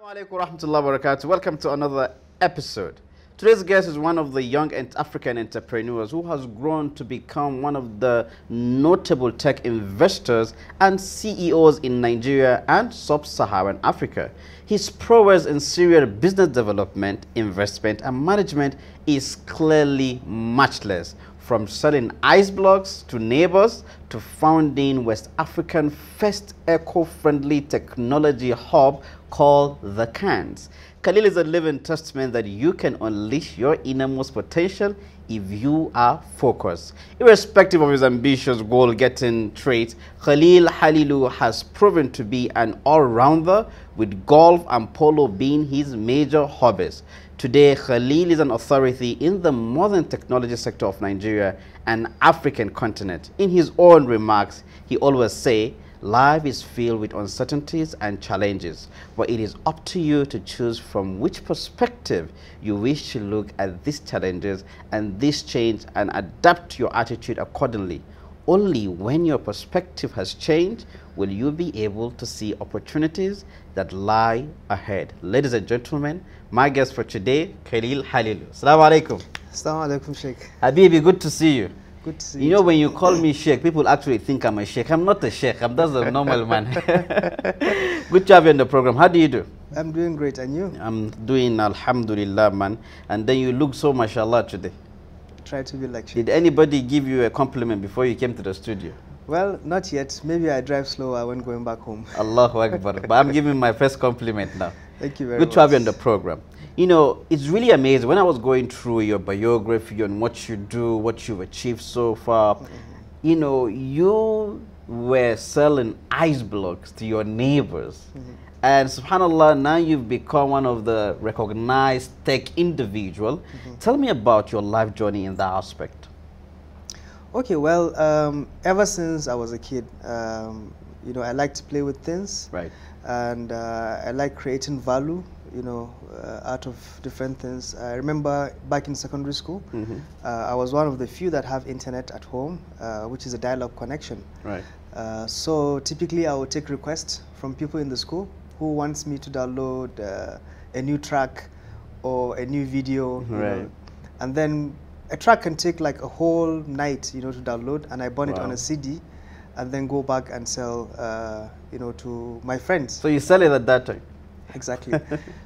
Assalamu alaikum warahmatullahi wabarakatuh. Welcome to another episode. Today's guest is one of the young African entrepreneurs who has grown to become one of the notable tech investors and CEOs in Nigeria and sub-Saharan Africa. His prowess in serial business development, investment, and management is clearly matchless. From selling ice blocks to neighbors to founding West African first eco-friendly technology hub called The Cans. Khalil is a living testament that you can unleash your innermost potential if you are focused. Irrespective of his ambitious goal-getting trait, Halilu has proven to be an all-rounder, with golf and polo being his major hobbies. Today, Khalil is an authority in the modern technology sector of Nigeria and African continent. In his own remarks, he always say, life is filled with uncertainties and challenges, but it is up to you to choose from which perspective you wish to look at these challenges and this change and adapt your attitude accordingly. Only when your perspective has changed will you be able to see opportunities that lie ahead. Ladies and gentlemen, my guest for today, Khalil Halilu. Assalamu alaikum. Assalamu alaikum, Sheikh. Habibi, good to see you. Good to see you. You know, when you call me Sheikh, people actually think I'm a Sheikh. I'm not a Sheikh. I'm just a normal man. Good to have you on the program. How do you do? I'm doing great. And you? I'm doing alhamdulillah, man. And then you look so mashallah today. Try to be like Sheikh. Did anybody give you a compliment before you came to the studio? Well, not yet. Maybe I drive slow when going back home. Allahu Akbar. But I'm giving my first compliment now. Thank you very much. Good to have you on the program. You know, it's really amazing. When I was going through your biography and what you do, what you've achieved so far, you know, you were selling ice blocks to your neighbors. And subhanAllah, now you've become one of the recognized tech individual. Tell me about your life journey in that aspect. Okay, well, ever since I was a kid, you know, I like to play with things. Right. And I like creating value, you know, out of different things. I remember back in secondary school, I was one of the few that have internet at home, which is a dial-up connection. Right. So typically I would take requests from people in the school who wants me to download a new track or a new video. You know, and then a track can take like a whole night, you know, to download, and I burn it on a CD and then go back and sell, you know, to my friends. So you sell it at that time? Exactly.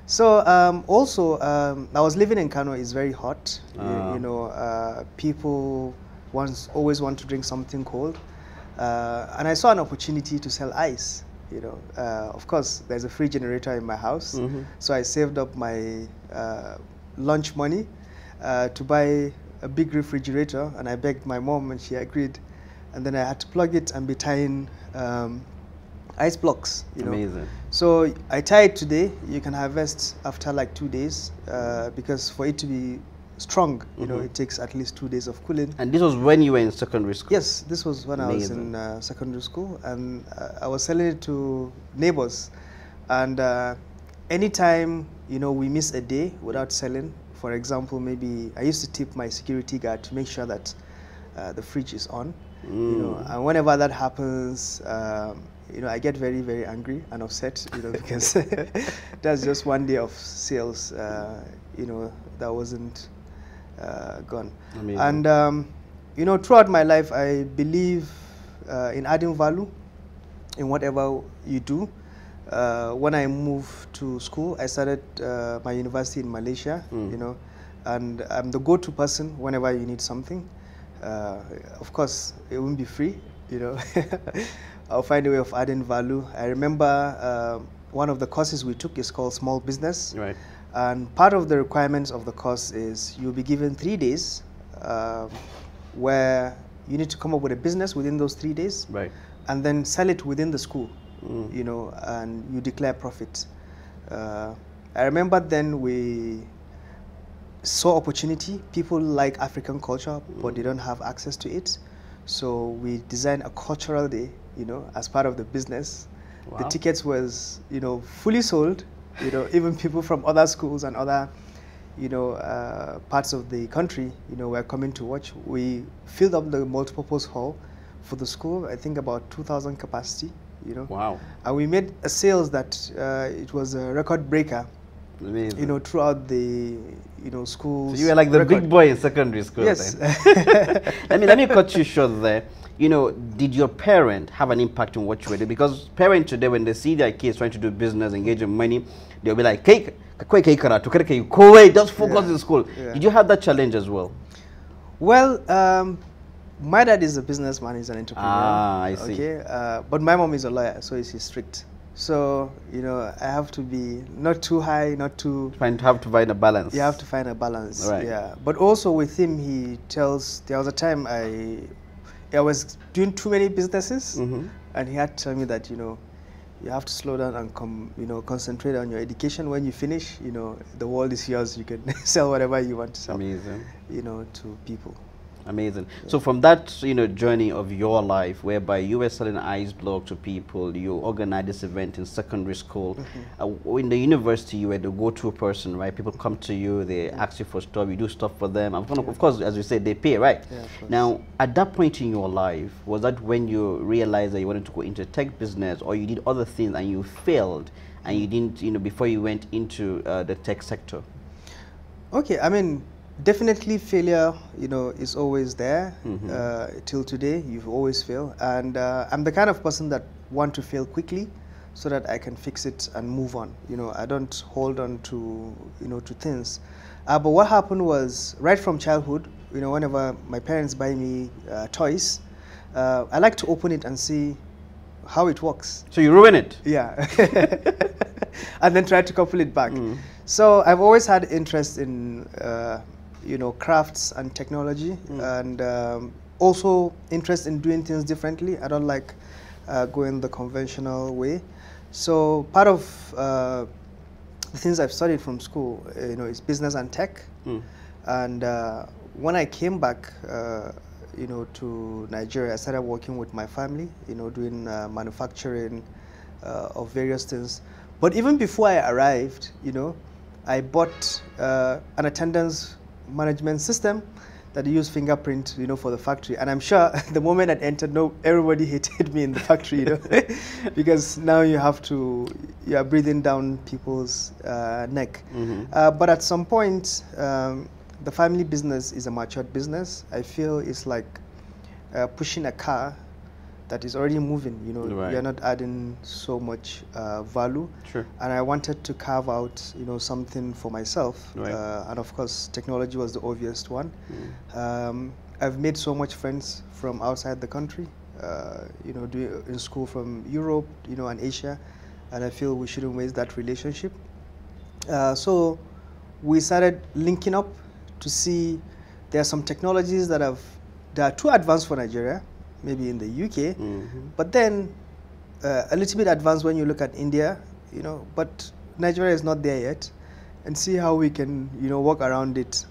So also, I was living in Kano. It's very hot. You know, people always want to drink something cold. And I saw an opportunity to sell ice. You know, of course, there's a free generator in my house. So I saved up my lunch money to buy a big refrigerator, and I begged my mom, and she agreed. And then I had to plug it and be tying ice blocks. You know? Amazing. So I tie it today. You can harvest after like 2 days, because for it to be strong, you know, it takes at least 2 days of cooling. And this was when you were in secondary school? Yes, this was when Amazing. I was in secondary school, and I was selling it to neighbors. And anytime, you know, we miss a day without selling, for example, maybe I used to tip my security guard to make sure that the fridge is on. You know, and whenever that happens, you know, I get very, very angry and upset, you know, because that's just 1 day of sales, you know, that wasn't gone. Amazing. And, you know, throughout my life, I believe in adding value in whatever you do. When I moved to school, I started my university in Malaysia, you know, and I'm the go-to person whenever you need something. Of course, it won't be free, you know. I'll find a way of adding value. I remember one of the courses we took is called Small Business. Right. And part of the requirements of the course is you'll be given 3 days where you need to come up with a business within those 3 days. Right. And then sell it within the school, you know, and you declare profit. I remember then we saw opportunity. People like African culture, but they don't have access to it. So we designed a cultural day, you know, as part of the business. Wow. The tickets was, you know, fully sold. You know, even people from other schools and other, you know, parts of the country, you know, were coming to watch. We filled up the multipurpose hall for the school. I think about 2,000 capacity. you know. Wow. And we made a sales that it was a record breaker, Amazing. you know, throughout the, you know, schools. So you were like the big boy in secondary school. Yes. Let me cut you short there. You know, did your parent have an impact on what you were doing? Because parents today, when they see their kids trying to do business, engage in money, they'll be like, "Hey, just focus in school." Yeah. Did you have that challenge as well? Well, my dad is a businessman, he's an entrepreneur. Ah, I see. Okay, but my mom is a lawyer, so he's strict. So, you know, I have to be not too high, not too... Have to find a balance. You have to find a balance, right. Yeah. But also with him, he tells, there was a time I was doing too many businesses, and he had to tell me that, you know, you have to slow down and you know, concentrate on your education. When you finish, you know, the world is yours. You can sell whatever you want to sell. Amazing. You know, to people. Amazing. Yeah. So from that, you know, journey of your life, whereby you were selling ice block to people, you organized this event in secondary school. In the university, you were the go-to person, right? People come to you, they ask you for stuff, you do stuff for them. Of course, as you said, they pay, right? Yeah, now, at that point in your life, was that when you realized that you wanted to go into tech business, or you did other things and you failed, and you didn't, you know, before you went into the tech sector? Okay, I mean, definitely failure, you know, is always there. Till today, you always fail. And I'm the kind of person that want to fail quickly so that I can fix it and move on. You know, I don't hold on to, you know, to things. But what happened was, right from childhood, you know, whenever my parents buy me toys, I like to open it and see how it works. So you ruin it? Yeah. And then try to couple it back. So I've always had interest in you know, crafts and technology, and also interest in doing things differently. I don't like going the conventional way. So part of the things I've studied from school, you know, is business and tech. And when I came back, you know, to Nigeria, I started working with my family, you know, doing manufacturing of various things. But even before I arrived, you know, I bought an attendance management system that used fingerprint, you know, for the factory. And I'm sure the moment I entered, everybody hated me in the factory, you know, because now you are breathing down people's neck. But at some point, the family business is a matured business. I feel it's like pushing a car that is already moving, you know, you're not adding so much value. Sure. And I wanted to carve out, you know, something for myself. And of course, technology was the obvious one. I've made so much friends from outside the country, you know, in school from Europe, you know, and Asia. And I feel we shouldn't waste that relationship. So we started linking up to see there are some technologies that are too advanced for Nigeria, maybe in the UK, but then a little bit advanced when you look at India, you know, but Nigeria is not there yet, and see how we can, you know, work around it,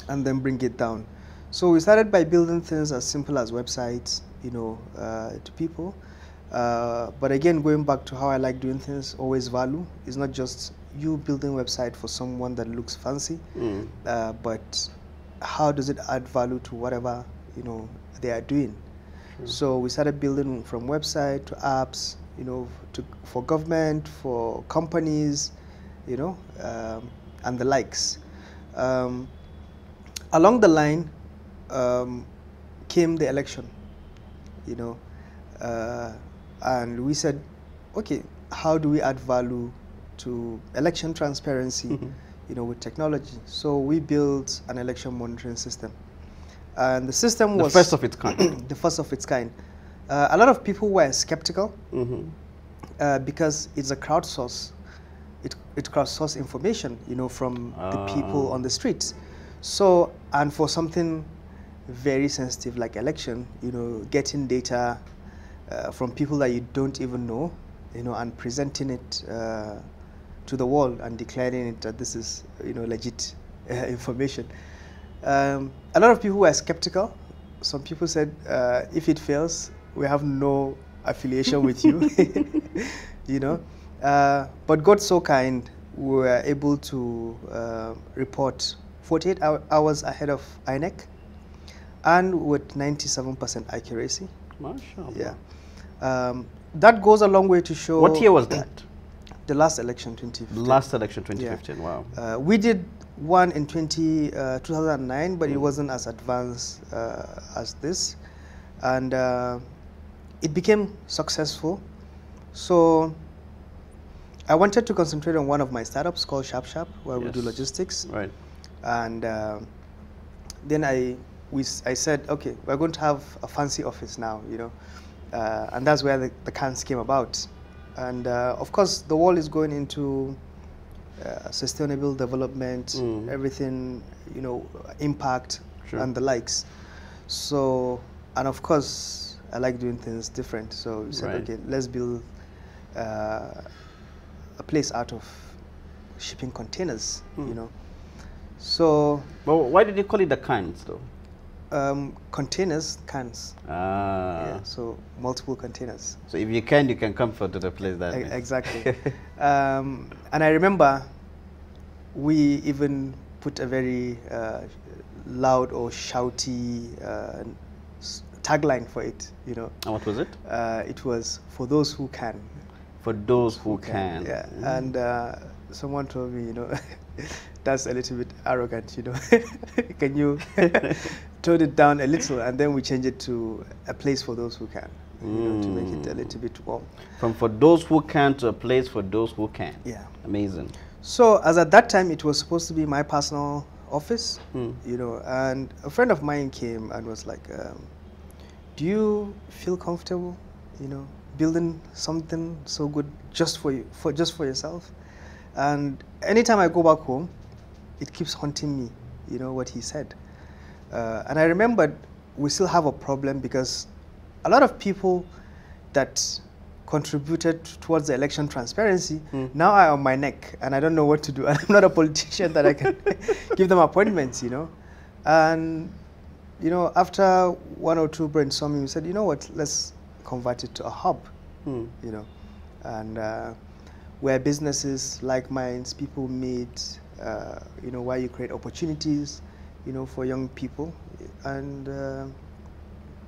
and then bring it down. So we started by building things as simple as websites, you know, to people. But again, going back to how I like doing things, always value. It's not just you building a website for someone that looks fancy, but how does it add value to whatever, you know, they are doing. So we started building from website to apps, you know, for government, for companies, you know, and the likes. Along the line came the election, you know, and we said, okay, how do we add value to election transparency, you know, with technology? So we built an election monitoring system. And the system was... The first of its kind. The first of its kind. A lot of people were skeptical because it's a crowdsource. It crowdsources information, you know, from the people on the streets. So, and for something very sensitive like election, you know, getting data from people that you don't even know, you know, and presenting it to the world and declaring it that this is, you know, legit information. A lot of people were skeptical. Some people said, if it fails, we have no affiliation with you, you know. But God so kind, we were able to report 48 hours ahead of INEC and with 97% accuracy. Mashallah. Yeah. that goes a long way to show. What year was that? The last election, 2015. Last election, 2015. Yeah. Wow. We did one in 2009, but it wasn't as advanced as this, and it became successful. So I wanted to concentrate on one of my startups called Sharp Sharp, where we do logistics. Right. And then I said, okay, we're going to have a fancy office now, you know, and that's where the cans came about. And of course, the world is going into sustainable development, everything, you know, impact and the likes. So, and of course, I like doing things different. So we said, okay, let's build a place out of shipping containers, you know. So, well, why did you call it the cans, though? Containers, cans. Yeah, so multiple containers. So if you can come for to the place that exactly. And I remember we even put a very loud or shouty tagline for it, you know. And what was it? It was for those who can. For those who can. Yeah, and someone told me, you know, that's a little bit arrogant, you know. Can you tone it down a little? And then we change it to a place for those who can, you know, to make it a little bit warm. From for those who can to a place for those who can. Yeah. Amazing. So as at that time, it was supposed to be my personal office, you know, and a friend of mine came and was like, do you feel comfortable, you know, building something so good just for you, just for yourself? And anytime I go back home, it keeps haunting me, you know, what he said. And I remembered we still have a problem because a lot of people that contributed towards the election transparency now are on my neck, and I don't know what to do. I'm not a politician that I can give them appointments, you know. And, you know, after one or two brainstorming, we said, you know what, let's convert it to a hub, you know, and where businesses like mine, people meet, you know, where you create opportunities, you know, for young people. And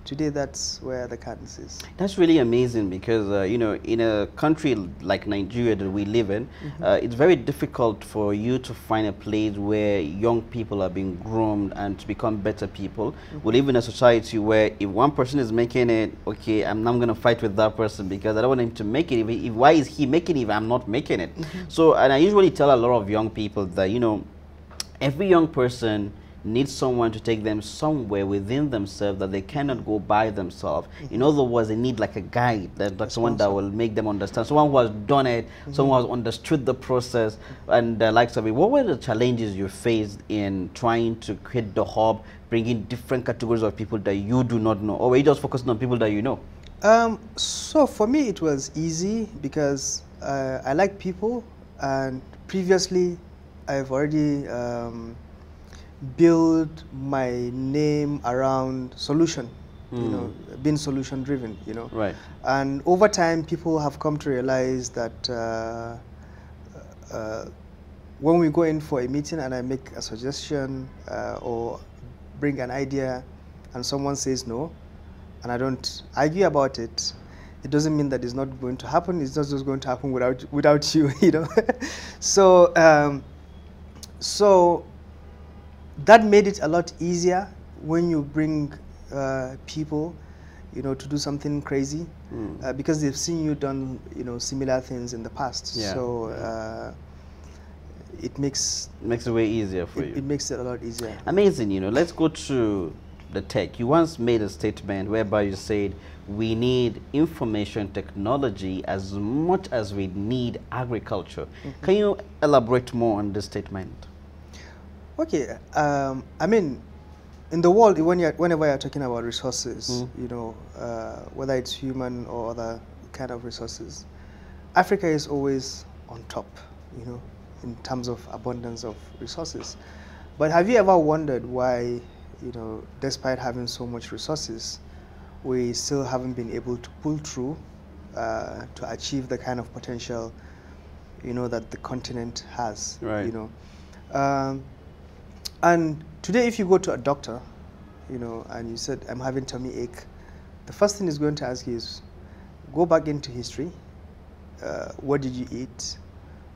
today, that's where the cadence is. That's really amazing because, you know, in a country like Nigeria that we live in, it's very difficult for you to find a place where young people are being groomed and to become better people. We live in a society where if one person is making it, okay, I'm not going to fight with that person because I don't want him to make it. Why is he making it if I'm not making it? So, and I usually tell a lot of young people that, you know, every young person need someone to take them somewhere within themselves that they cannot go by themselves. In other words, they need like a guide, like someone that will make them understand, someone who has done it, someone who has understood the process, and likes of it. What were the challenges you faced in trying to create the hub, bringing different categories of people that you do not know, or were you just focusing on people that you know? So for me, it was easy because I like people, and previously I've already build my name around solution, you know, being solution driven, you know. Right. And over time, people have come to realize that when we go in for a meeting and I make a suggestion or bring an idea and someone says no, and I don't argue about it, it doesn't mean that it's not going to happen. It's not just going to happen without you, you know. So, so that made it a lot easier when you bring people, you know, to do something crazy because they've seen you done, you know, similar things in the past. Yeah. So it makes it way easier for you. It makes it a lot easier. Amazing. You know, let's go to the tech. You once made a statement whereby you said we need information technology as much as we need agriculture. Can you elaborate more on this statement? Okay, I mean, in the world, whenever you're talking about resources, you know, whether it's human or other kind of resources, Africa is always on top, you know, in terms of abundance of resources. But have you ever wondered why, you know, despite having so much resources, we still haven't been able to pull through to achieve the kind of potential, you know, that the continent has, right. You know. And today, if you go to a doctor, you know, and you said, I'm having tummy ache, the first thing he's going to ask you is, go back into history. What did you eat?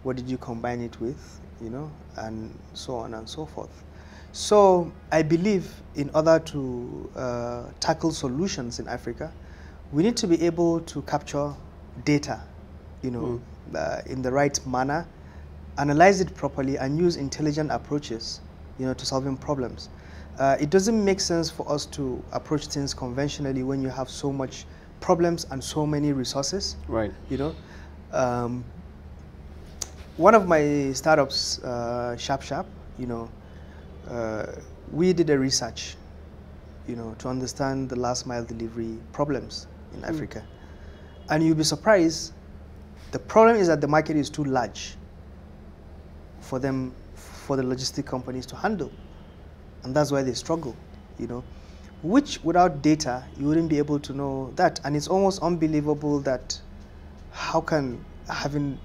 What did you combine it with? You know, and so on and so forth. So I believe in order to tackle solutions in Africa, we need to be able to capture data, you know, in the right manner, analyze it properly, and use intelligent approaches, you know, to solving problems. It doesn't make sense for us to approach things conventionally when you have so much problems and so many resources. Right. You know, one of my startups, Sharp, you know, we did a research, you know, to understand the last mile delivery problems in Africa. And you'll be surprised, the problem is that the market is too large for them, for the logistic companies to handle. And that's why they struggle, you know, which without data, you wouldn't be able to know that. And it's almost unbelievable that how can having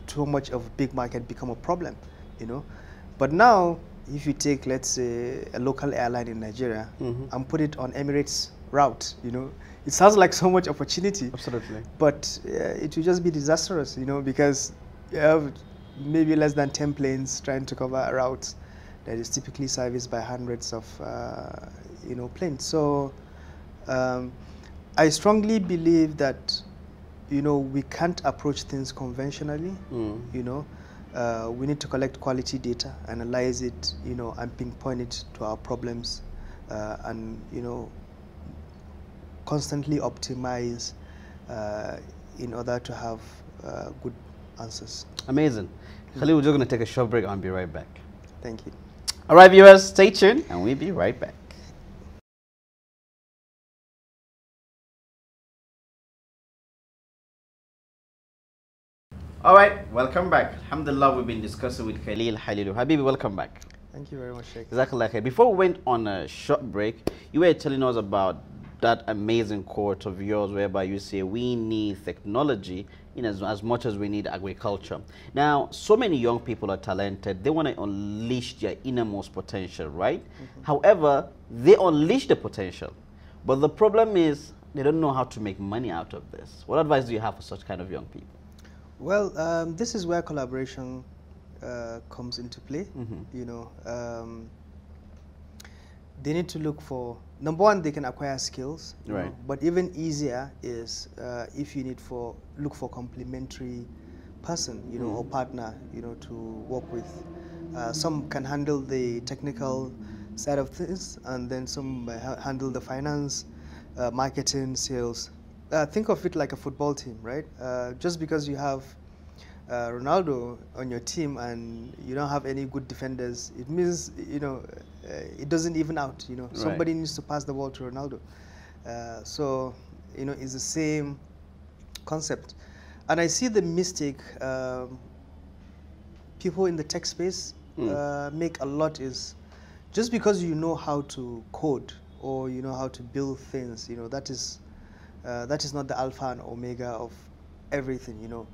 too much of a big market become a problem, you know. But now, if you take, let's say, a local airline in Nigeria and put it on Emirates route, you know, it sounds like so much opportunity. Absolutely. But it will just be disastrous, you know, because you have maybe less than 10 planes trying to cover a route that is typically serviced by hundreds of, you know, planes. So I strongly believe that, you know, we can't approach things conventionally, you know. We need to collect quality data, analyze it, you know, and pinpoint it to our problems, and, you know, constantly optimize in order to have good answers. Amazing. Khalil, we're just going to take a short break and be right back. Thank you. All right, viewers, stay tuned and we'll be right back. All right, welcome back. Alhamdulillah, we've been discussing with Khalil Halilu. Habibi, welcome back. Thank you very much, Sheikh. Exactly. Before we went on a short break, you were telling us about that amazing quote of yours whereby you say we need technology in as much as we need agriculture. Now, so many young people are talented. They want to unleash their innermost potential, right? However, they unleash the potential. But the problem is they don't know how to make money out of this. What advice do you have for such kind of young people? Well, this is where collaboration comes into play. You know, they need to look for, number one, they can acquire skills. Right. Know, but even easier is if you look for complementary person, you know, or partner, you know, to work with. Some can handle the technical side of things, and then some handle the finance, marketing, sales. Think of it like a football team, right? Just because you have Ronaldo on your team and you don't have any good defenders, it means, you know, it doesn't even out, you know. Right. Somebody needs to pass the ball to Ronaldo. So, you know, it's the same concept. And I see the mistake people in the tech space make a lot is just because you know how to code or you know how to build things, you know, that is not the alpha and omega of everything, you know.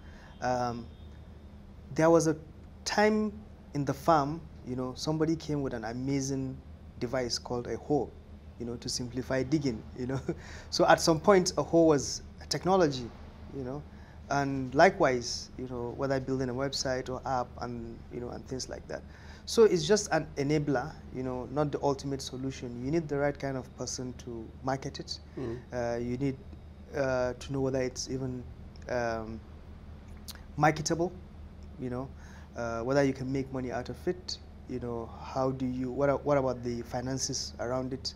There was a time in the farm, you know, somebody came with an amazing device called a hoe, you know, to simplify digging, you know. So at some point, a hoe was a technology, you know, and likewise, you know, whether building a website or app and, you know, and things like that. So it's just an enabler, you know, not the ultimate solution. You need the right kind of person to market it. You need to know whether it's even marketable, you know, whether you can make money out of it, you know, how do you, what about the finances around it?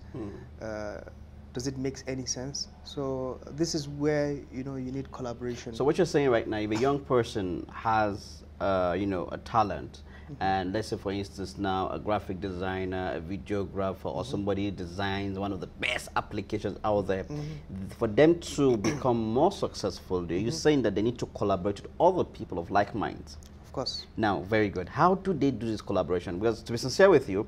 Does it make any sense? So this is where, you know, you need collaboration. So what you're saying right now, if a young person has, you know, a talent, and let's say, for instance, now a graphic designer, a videographer, or somebody designs one of the best applications out there, for them to become more successful, are you saying that they need to collaborate with other people of like minds? Of course. Now, very good. How do they do this collaboration? Because to be sincere with you,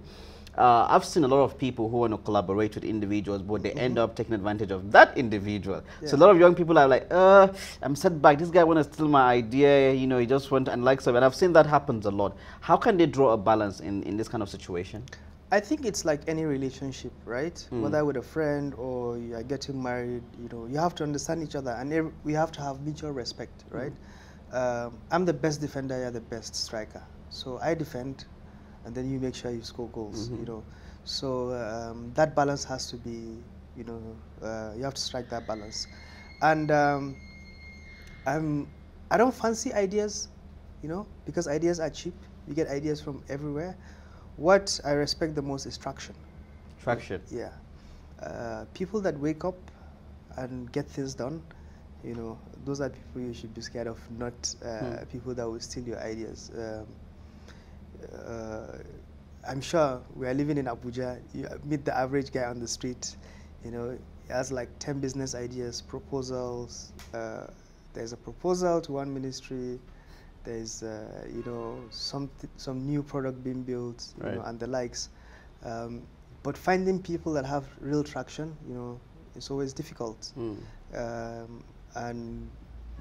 I've seen a lot of people who want to collaborate with individuals, but they end up taking advantage of that individual. Yeah. So a lot of young people are like, I'm set back. This guy wants to steal my idea. You know, he just went and likes it. And I've seen that happens a lot. How can they draw a balance in this kind of situation? I think it's like any relationship, right? Mm. Whether with a friend or you are getting married, you know, you have to understand each other, and we have to have mutual respect, right? I'm the best defender, you're the best striker. So I defend, and then you make sure you score goals, you know. So that balance has to be, you know, you have to strike that balance. And I don't fancy ideas, you know, because ideas are cheap. You get ideas from everywhere. What I respect the most is traction. Traction. Yeah. People that wake up and get things done, you know, those are people you should be scared of, not people that will steal your ideas. I'm sure we are living in Abuja. You meet the average guy on the street, you know, he has like 10 business ideas, proposals. There's a proposal to one ministry. There's, you know, some new product being built, you know, and the likes. But finding people that have real traction, you know, it's always difficult. And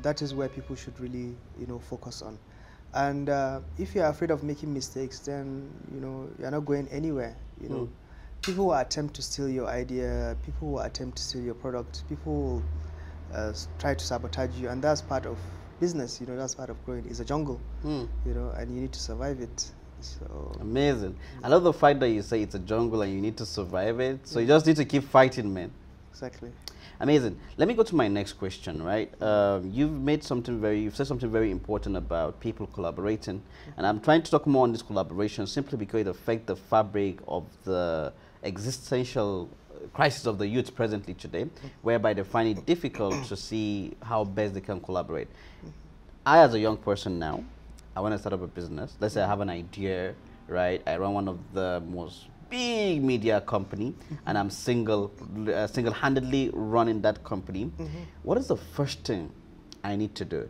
that is where people should really, you know, focus on. And if you're afraid of making mistakes, then, you know, you're not going anywhere, you know. People will attempt to steal your idea, people will attempt to steal your product, people will try to sabotage you, and that's part of business, you know, that's part of growing. It's a jungle, you know, and you need to survive it. So amazing. I love the fact that you say it's a jungle and you need to survive it. So you just need to keep fighting, man. Exactly. Amazing. Let me go to my next question, right? You've said something very important about people collaborating, and I'm trying to talk more on this collaboration simply because it affects the fabric of the existential crisis of the youth presently today, whereby they find it difficult to see how best they can collaborate. I, as a young person now, I want to start up a business. Let's say I have an idea, right? I run one of the most big media company, and I'm single-handedly running that company. What is the first thing I need to do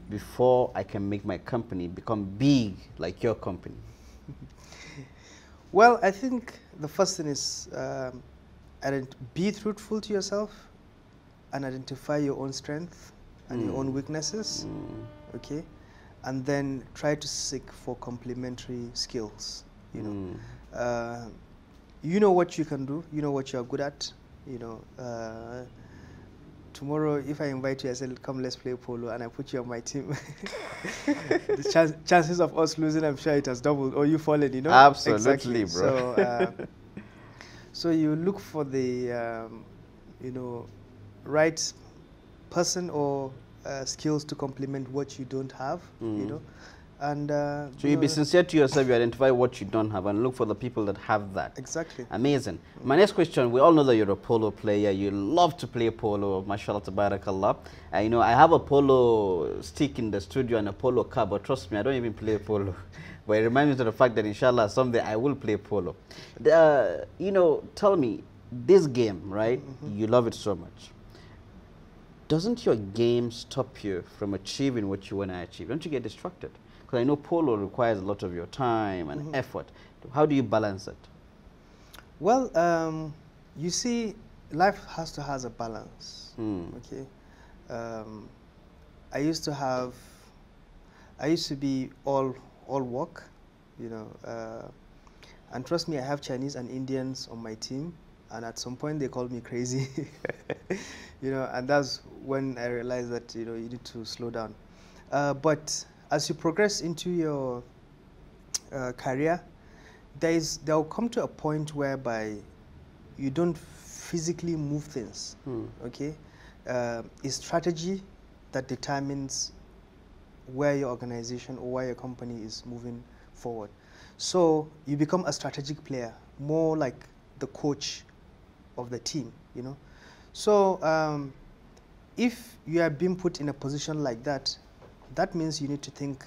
before I can make my company become big like your company? Well, I think the first thing is be truthful to yourself and identify your own strength and your own weaknesses, okay? And then try to seek for complementary skills, you know. You know what you can do, you know what you're good at, you know. Tomorrow, if I invite you, I say, come, let's play polo, and I put you on my team, the chances of us losing, I'm sure it has doubled, or you fallen, you know? Absolutely, exactly, bro. So, so you look for the, you know, right person or skills to complement what you don't have, you know. And so you be sincere to yourself, you identify what you don't have and look for the people that have that. Exactly. Amazing. My next question, we all know that you're a polo player, you love to play polo, mashallah, tabarakallah. You know, I have a polo stick in the studio and a polo car, but trust me, I don't even play polo. But it reminds me of the fact that inshallah someday I will play polo. You know, tell me, this game, right, you love it so much. Doesn't your game stop you from achieving what you want to achieve? Don't you get distracted? Because I know polo requires a lot of your time and effort. How do you balance it? Well, you see, life has to have a balance. Okay. I used to be all work, you know. And trust me, I have Chinese and Indians on my team, and at some point they called me crazy, you know. And that's when I realized that, you know, you need to slow down. But as you progress into your career, there will come to a point whereby you don't physically move things, okay? It's strategy that determines where your organization or where your company is moving forward. So you become a strategic player, more like the coach of the team, you know? So if you are being put in a position like that, that means you need to think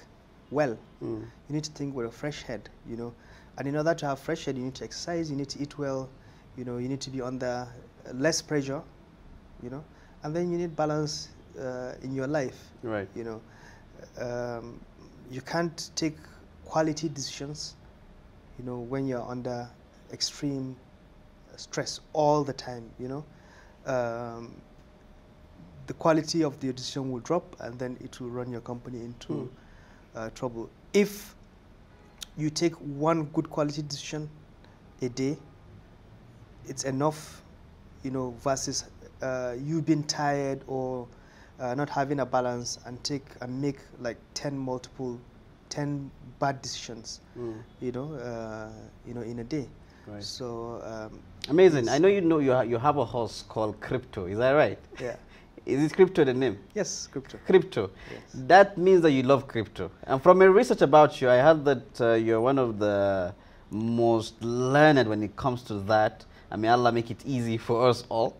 well. You need to think with a fresh head, you know. And in order to have fresh head, you need to exercise, you need to eat well, you know, you need to be under less pressure, you know. And then you need balance in your life, right? You know, you can't take quality decisions, you know, when you're under extreme stress all the time, you know. The quality of the decision will drop, and then it will run your company into trouble. If you take one good quality decision, a day, it's enough, you know, versus you being tired or not having a balance and make like 10 bad decisions, you know, in a day. Right. So amazing. I know you have a horse called Crypto. Is that right? yeah. Is it Crypto the name? Yes, crypto. Crypto. Yes. That means that you love crypto. And from a research about you, I heard that you're one of the most learned when it comes to that. I mean, Allah make it easy for us all.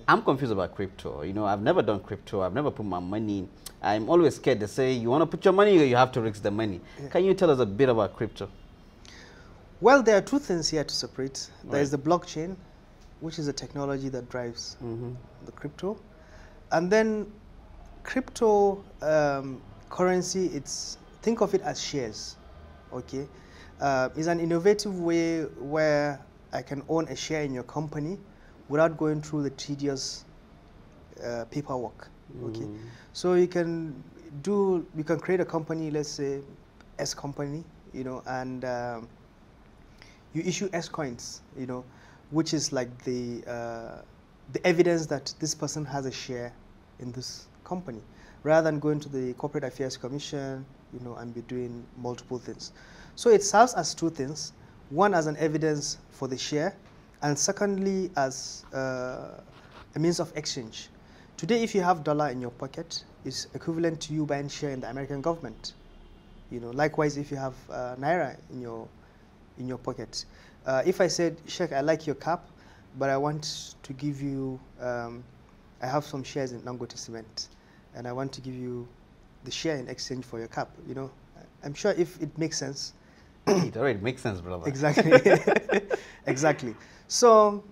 I'm confused about crypto. You know, I've never done crypto. I've never put my money. I'm always scared. They say, you want to put your money, you have to risk the money. Yeah. Can you tell us a bit about crypto? Well, there are two things here to separate. Right. There is the blockchain, which is a technology that drives the crypto. And then crypto currency, think of it as shares, okay? It's an innovative way where I can own a share in your company without going through the tedious paperwork, okay? So you can create a company, let's say S company, you know, and you issue S coins, you know, which is like the evidence that this person has a share in this company, rather than going to the Corporate Affairs Commission, you know, and be doing multiple things. So it serves as two things: one, as an evidence for the share, and secondly, as a means of exchange. Today, if you have dollar in your pocket, it's equivalent to you buying share in the American government. You know, likewise, if you have naira in your pocket. If I said, Sheikh, I like your cap, but I want to give you, I have some shares in Dangote Cement, and I want to give you the share in exchange for your cap. You know, I'm sure if it makes sense. It already makes sense, brother. Exactly. Exactly. So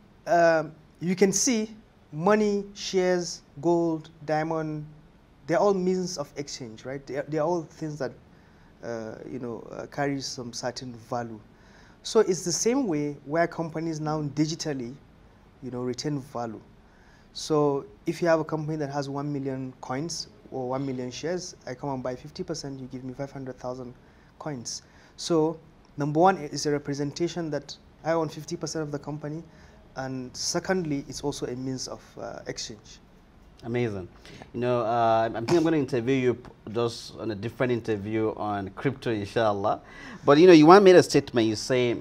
you can see money, shares, gold, diamond, they're all means of exchange, right? They're all things that you know, carry some certain value. So it's the same way where companies now digitally, you know, retain value. So if you have a company that has 1 million coins or 1 million shares, I come and buy 50%, you give me 500,000 coins. So number one, it's a representation that I own 50% of the company, and secondly, it's also a means of exchange. Amazing. You know, I think I'm going to interview you just on a different interview on crypto, inshallah. But, you know, you once made a statement. You say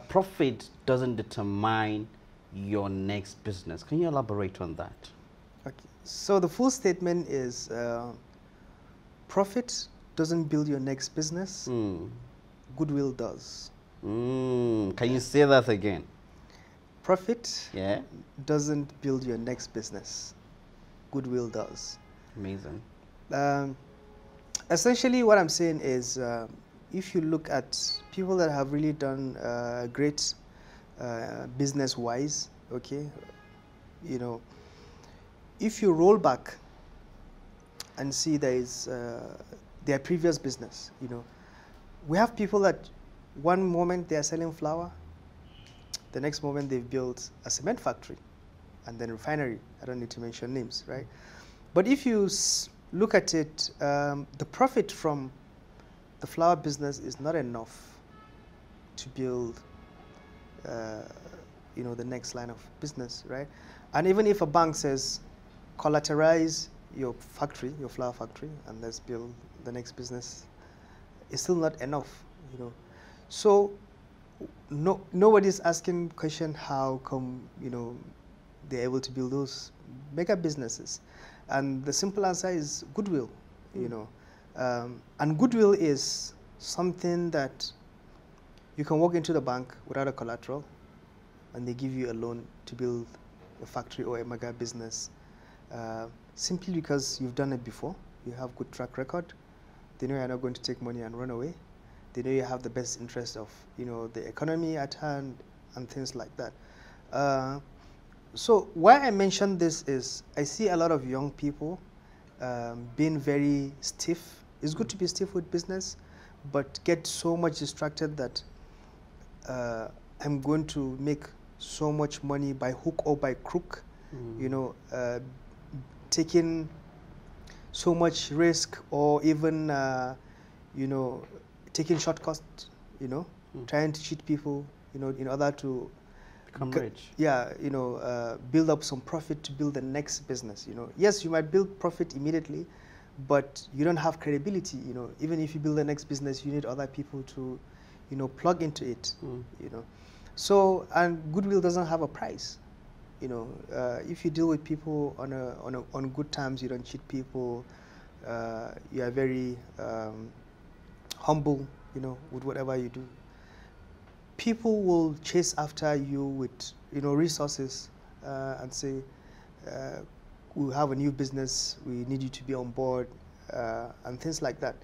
profit doesn't determine your next business. Can you elaborate on that? Okay. So the full statement is profit doesn't build your next business. Goodwill does. Can you say that again? Profit doesn't build your next business. Goodwill does. Amazing. Essentially, what I'm saying is, if you look at people that have really done great business-wise, okay, you know, if you roll back and see their previous business, you know, we have people that one moment they are selling flour, the next moment they've built a cement factory, and then refinery. I don't need to mention names, right? But if you look at it, the profit from the flour business is not enough to build, you know, the next line of business, right? And even if a bank says, collateralize your factory, your flour factory, and let's build the next business, it's still not enough, you know. So nobody's asking question how come, you know, they're able to build those mega businesses. And the simple answer is goodwill, you know. And goodwill is something that you can walk into the bank without a collateral, and they give you a loan to build a factory or a mega business, simply because you've done it before. You have good track record. They know you're not going to take money and run away. They know you have the best interest of, you know, the economy at hand and things like that. So why I mention this is I see a lot of young people being very stiff. It's good to be stiff with business, but get so much distracted that I'm going to make so much money by hook or by crook, you know, taking so much risk, or even, you know, taking shortcuts, you know, trying to cheat people, in order to Become rich. Yeah, build up some profit to build the next business. Yes, you might build profit immediately, but you don't have credibility. Even if you build the next business, you need other people to, plug into it. So, and goodwill doesn't have a price. If you deal with people on good terms, you don't cheat people. You are very humble, with whatever you do. People will chase after you with, resources and say, we have a new business, we need you to be on board, and things like that.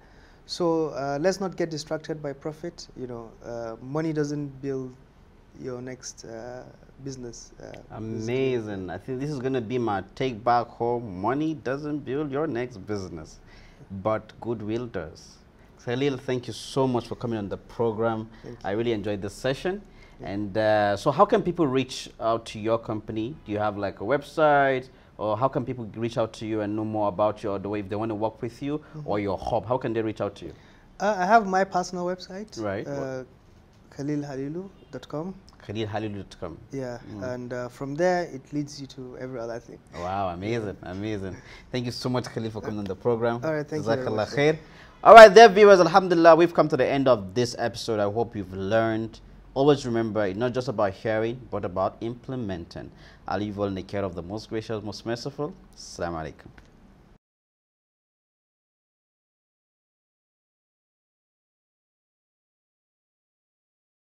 So let's not get distracted by profit. Money doesn't build your next business. Amazing. I think this is going to be my take back home. Money doesn't build your next business, but goodwill does. Khalil, thank you so much for coming on the program. I really enjoyed this session. And so how can people reach out to your company? Do you have like a website? Or how can people reach out to you and know more about you, or the way if they want to work with you, or your hub? How can they reach out to you? I have my personal website. Right. KhalilHalilu.com. KhalilHalilu.com. Yeah, and from there it leads you to every other thing. Wow, amazing, amazing. Thank you so much, Khalil, for coming on the program. All right, thank you very much. Khair. All right, there, viewers, alhamdulillah, we've come to the end of this episode. I hope you've learned. Always remember, it's not just about hearing, but about implementing. I'll leave you all in the care of the most gracious, most merciful. Assalamu alaikum.